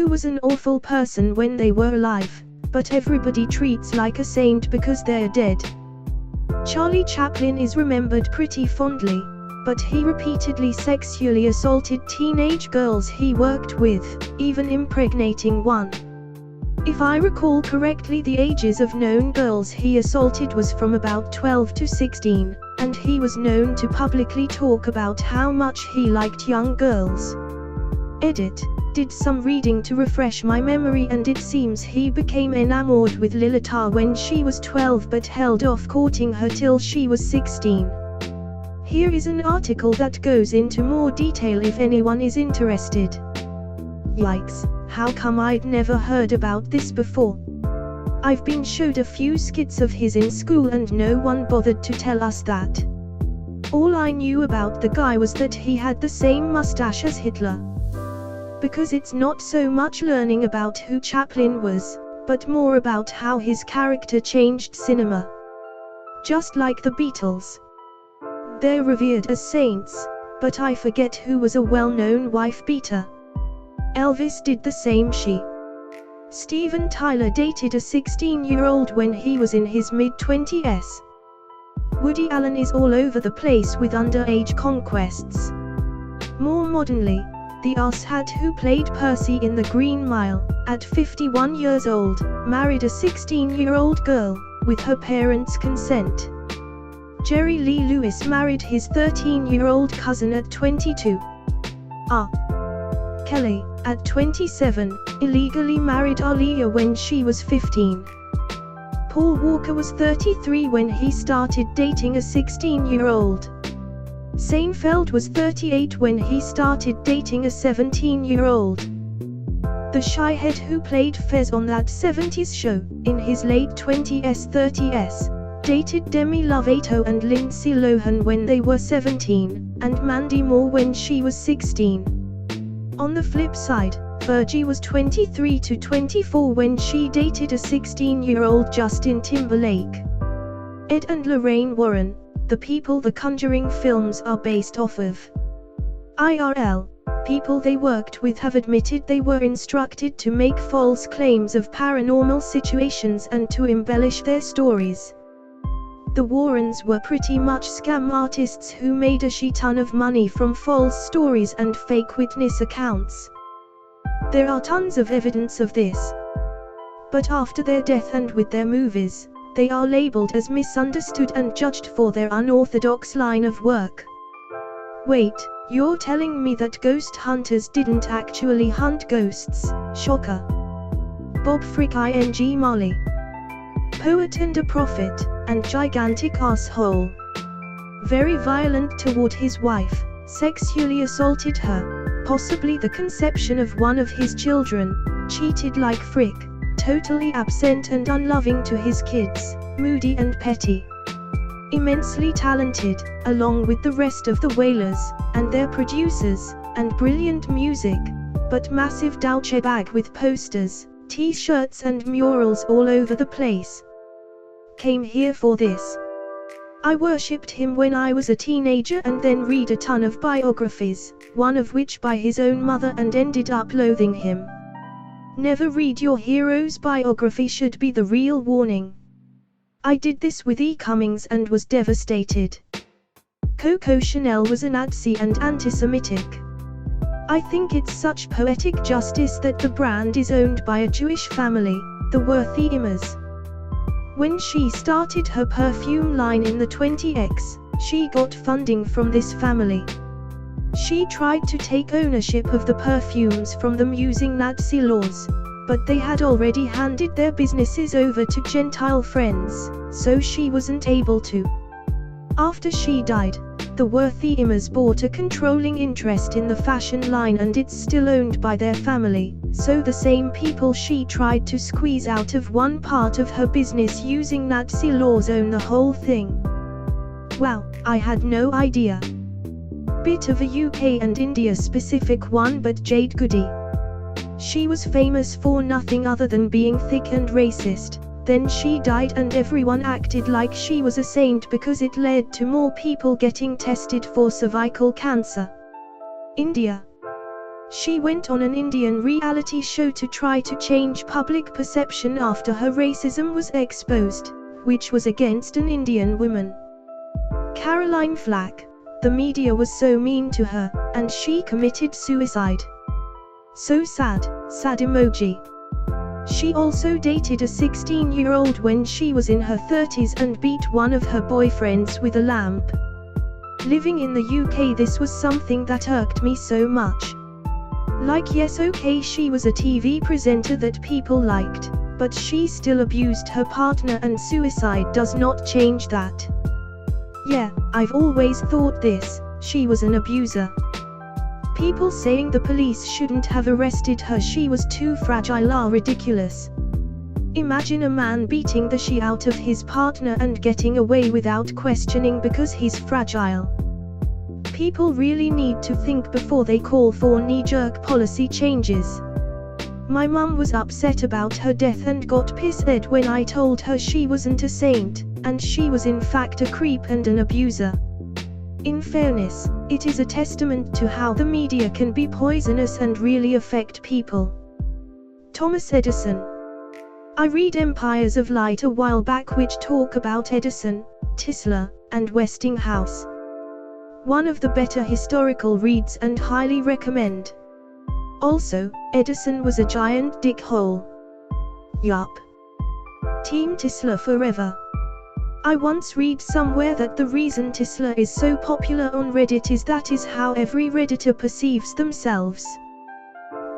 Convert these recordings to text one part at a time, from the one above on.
who was an awful person when they were alive, but everybody treats like a saint because they're dead. Charlie Chaplin is remembered pretty fondly, but he repeatedly sexually assaulted teenage girls he worked with, even impregnating one. If I recall correctly, the ages of known girls he assaulted was from about 12 to 16, and he was known to publicly talk about how much he liked young girls. Edit. Did some reading to refresh my memory, and it seems he became enamored with Lilita when she was 12 but held off courting her till she was 16. Here is an article that goes into more detail if anyone is interested. Yikes, how come I'd never heard about this before? I've been showed a few skits of his in school and no one bothered to tell us that. All I knew about the guy was that he had the same mustache as Hitler. Because it's not so much learning about who Chaplin was, but more about how his character changed cinema. Just like the Beatles. They're revered as saints, but I forget who was a well-known wife-beater. Elvis did the same. Steven Tyler dated a 16-year-old when he was in his mid-20s. Woody Allen is all over the place with underage conquests. More modernly, the asshat who played Percy in The Green Mile, at 51 years old, married a 16-year-old girl, with her parents' consent. Jerry Lee Lewis married his 13-year-old cousin at 22. R. Kelly, at 27, illegally married Aaliyah when she was 15. Paul Walker was 33 when he started dating a 16-year-old. Seinfeld was 38 when he started dating a 17-year-old. The shyhead who played Fez on That 70s Show, in his late 20s 30s, dated Demi Lovato and Lindsay Lohan when they were 17, and Mandy Moore when she was 16. On the flip side, Fergie was 23 to 24 when she dated a 16-year-old Justin Timberlake. Ed and Lorraine Warren, the people The Conjuring films are based off of. IRL, people they worked with have admitted they were instructed to make false claims of paranormal situations and to embellish their stories. The Warrens were pretty much scam artists who made a shit-ton of money from false stories and fake witness accounts. There are tons of evidence of this. But after their death and with their movies, they are labeled as misunderstood and judged for their unorthodox line of work. Wait, you're telling me that ghost hunters didn't actually hunt ghosts? Shocker. Bob Frick ing Marley. Poet and a prophet, and gigantic asshole. Very violent toward his wife, sexually assaulted her, possibly the conception of one of his children, cheated like Frick, totally absent and unloving to his kids, moody and petty. Immensely talented, along with the rest of the Wailers, and their producers, and brilliant music, but massive douchebag with posters, t-shirts and murals all over the place. Came here for this. I worshipped him when I was a teenager and then read a ton of biographies, one of which by his own mother, and ended up loathing him. Never read your hero's biography should be the real warning. I did this with E. Cummings and was devastated. Coco Chanel was a Nazi and anti-Semitic. I think it's such poetic justice that the brand is owned by a Jewish family, the Worthy Immers. When she started her perfume line in the 20s, she got funding from this family. She tried to take ownership of the perfumes from them using Nazi laws, but they had already handed their businesses over to Gentile friends, so she wasn't able to. After she died, the Worthy Immers bought a controlling interest in the fashion line and it's still owned by their family, so the same people she tried to squeeze out of one part of her business using Nazi laws own the whole thing. Wow, I had no idea. Bit of a UK and India specific one, but Jade Goody. She was famous for nothing other than being thick and racist. Then she died and everyone acted like she was a saint because it led to more people getting tested for cervical cancer. India. She went on an Indian reality show to try to change public perception after her racism was exposed, which was against an Indian woman. Caroline Flack. The media was so mean to her, and she committed suicide. So sad, sad emoji. She also dated a 16-year-old when she was in her 30s and beat one of her boyfriends with a lamp. Living in the UK, this was something that irked me so much. Like, yes, okay, she was a TV presenter that people liked, but she still abused her partner, and suicide does not change that. Yeah, I've always thought this, she was an abuser. People saying the police shouldn't have arrested her, she was too fragile, are ridiculous. Imagine a man beating the shit out of his partner and getting away without questioning because he's fragile. People really need to think before they call for knee-jerk policy changes. My mum was upset about her death and got pissed when I told her she wasn't a saint, and she was in fact a creep and an abuser. In fairness, it is a testament to how the media can be poisonous and really affect people. Thomas Edison. I read Empires of Light a while back which talk about Edison, Tesla, and Westinghouse. One of the better historical reads and highly recommend. Also, Edison was a giant dickhole. Yup. Team Tesla forever. I once read somewhere that the reason Tesla is so popular on Reddit is that is how every Redditor perceives themselves.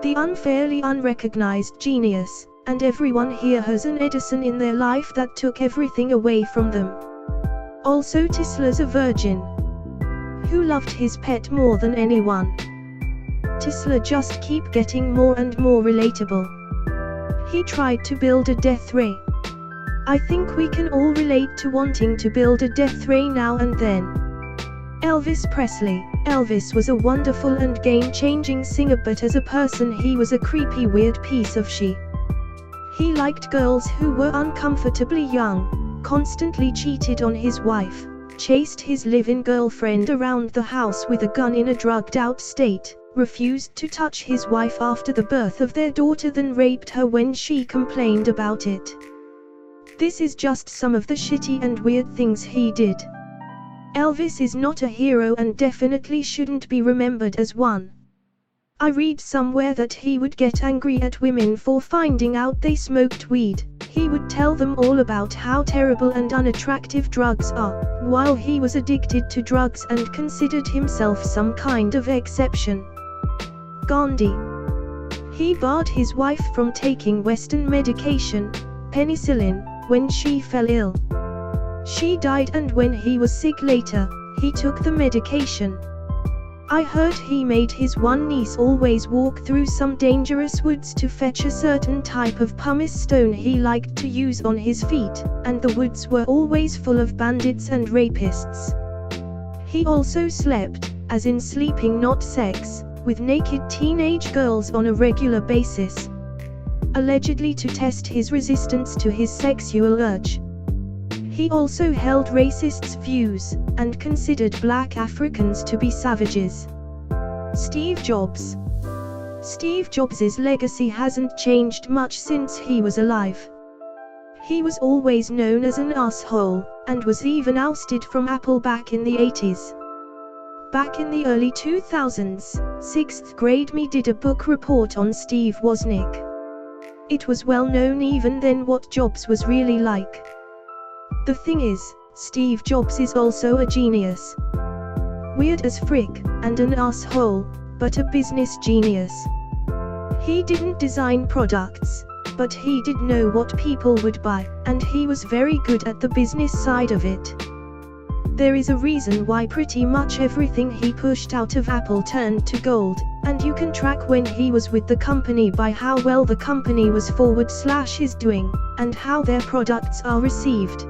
The unfairly unrecognized genius, and everyone here has an Edison in their life that took everything away from them. Also, Tesla's a virgin who loved his pet more than anyone. Tesla just keep getting more and more relatable. He tried to build a death ray. I think we can all relate to wanting to build a death ray now and then. Elvis Presley. Elvis was a wonderful and game-changing singer, but as a person he was a creepy, weird piece of shit. He liked girls who were uncomfortably young, constantly cheated on his wife, chased his live-in girlfriend around the house with a gun in a drugged-out state, refused to touch his wife after the birth of their daughter, then raped her when she complained about it. This is just some of the shitty and weird things he did. Elvis is not a hero and definitely shouldn't be remembered as one. I read somewhere that he would get angry at women for finding out they smoked weed. He would tell them all about how terrible and unattractive drugs are, while he was addicted to drugs and considered himself some kind of exception. Gandhi. He barred his wife from taking Western medication, penicillin, when she fell ill. She died, and when he was sick later, he took the medication. I heard he made his one niece always walk through some dangerous woods to fetch a certain type of pumice stone he liked to use on his feet, and the woods were always full of bandits and rapists. He also slept, as in sleeping not sex, with naked teenage girls on a regular basis, allegedly to test his resistance to his sexual urge. He also held racist views, and considered black Africans to be savages. Steve Jobs. Steve Jobs' legacy hasn't changed much since he was alive. He was always known as an asshole, and was even ousted from Apple back in the 80s. Back in the early 2000s, 6th grade me did a book report on Steve Wozniak. It was well known even then what Jobs was really like. The thing is, Steve Jobs is also a genius. Weird as frick, and an asshole, but a business genius. He didn't design products, but he did know what people would buy, and he was very good at the business side of it. There is a reason why pretty much everything he pushed out of Apple turned to gold, and you can track when he was with the company by how well the company was /is doing, and how their products are received.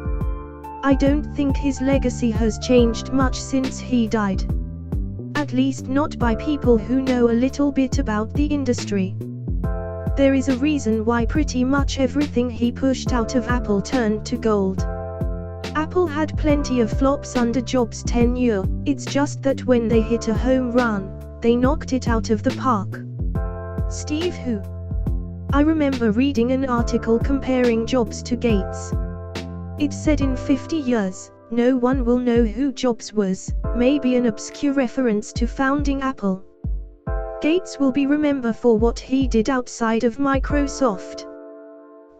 I don't think his legacy has changed much since he died. At least not by people who know a little bit about the industry. There is a reason why pretty much everything he pushed out of Apple turned to gold. Apple had plenty of flops under Jobs' tenure, it's just that when they hit a home run, they knocked it out of the park. Steve who? I remember reading an article comparing Jobs to Gates. It said in 50 years, no one will know who Jobs was, maybe an obscure reference to founding Apple. Gates will be remembered for what he did outside of Microsoft.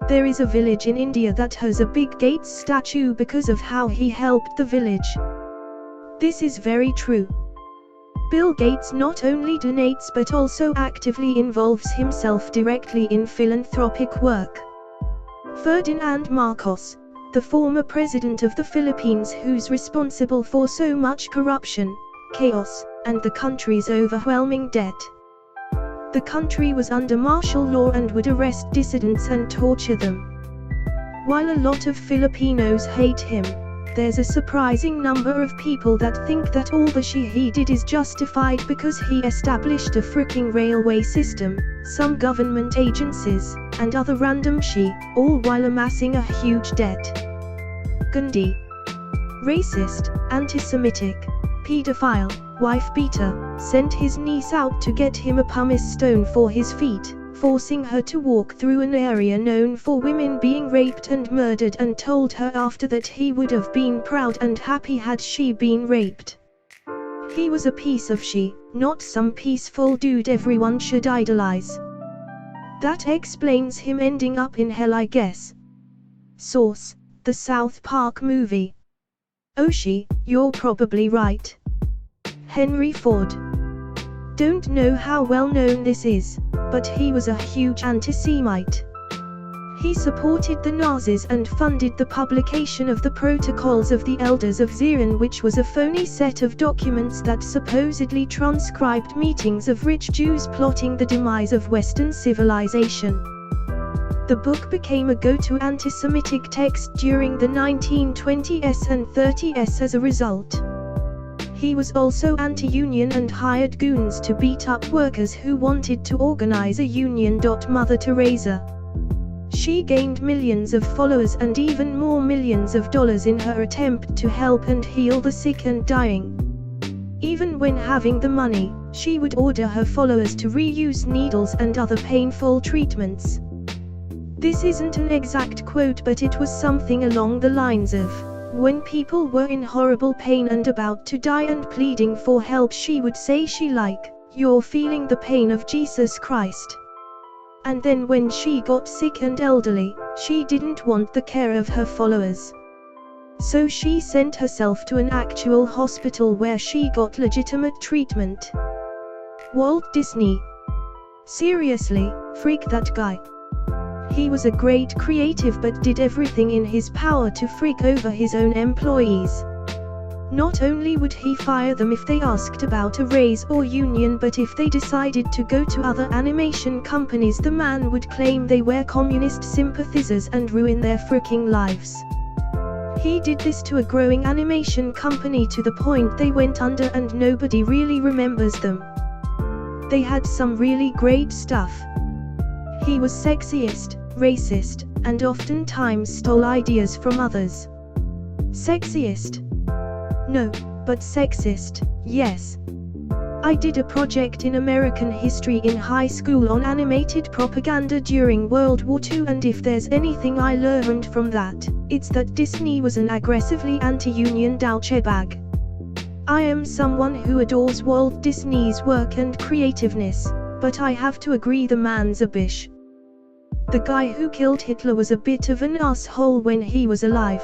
There is a village in India that has a big Gates statue because of how he helped the village. This is very true. Bill Gates not only donates but also actively involves himself directly in philanthropic work. Ferdinand Marcos, the former president of the Philippines who's responsible for so much corruption, chaos, and the country's overwhelming debt. The country was under martial law and would arrest dissidents and torture them. While a lot of Filipinos hate him, there's a surprising number of people that think that all the shit he did is justified because he established a freaking railway system, some government agencies, and other random shit, all while amassing a huge debt. Gandhi. Racist, anti-Semitic, pedophile, wife-beater, sent his niece out to get him a pumice stone for his feet, forcing her to walk through an area known for women being raped and murdered, and told her after that he would have been proud and happy had she been raped. He was a piece of shit, not some peaceful dude everyone should idolize. That explains him ending up in hell, I guess. Source: the South Park movie. Oshi, you're probably right. Henry Ford. Don't know how well known this is, but he was a huge anti-Semite. He supported the Nazis and funded the publication of the Protocols of the Elders of Zion, which was a phony set of documents that supposedly transcribed meetings of rich Jews plotting the demise of Western civilization. The book became a go-to anti-Semitic text during the 1920s and 30s as a result. He was also anti-union and hired goons to beat up workers who wanted to organize a union. Mother Teresa. She gained millions of followers and even more millions of dollars in her attempt to help and heal the sick and dying. Even when having the money, she would order her followers to reuse needles and other painful treatments. This isn't an exact quote, but it was something along the lines of, when people were in horrible pain and about to die and pleading for help, she would say you're feeling the pain of Jesus Christ. And then when she got sick and elderly, she didn't want the care of her followers. So she sent herself to an actual hospital where she got legitimate treatment. Walt Disney. Seriously, freak that guy. He was a great creative but did everything in his power to freak over his own employees. Not only would he fire them if they asked about a raise or union, but if they decided to go to other animation companies, the man would claim they were communist sympathizers and ruin their freaking lives. He did this to a growing animation company to the point they went under and nobody really remembers them. They had some really great stuff. He was sexist, racist, and oftentimes stole ideas from others. Sexist? No, but sexist, yes. I did a project in American history in high school on animated propaganda during World War II, and if there's anything I learned from that, it's that Disney was an aggressively anti-union douchebag. I am someone who adores Walt Disney's work and creativeness, but I have to agree the man's a bish. The guy who killed Hitler was a bit of an asshole when he was alive.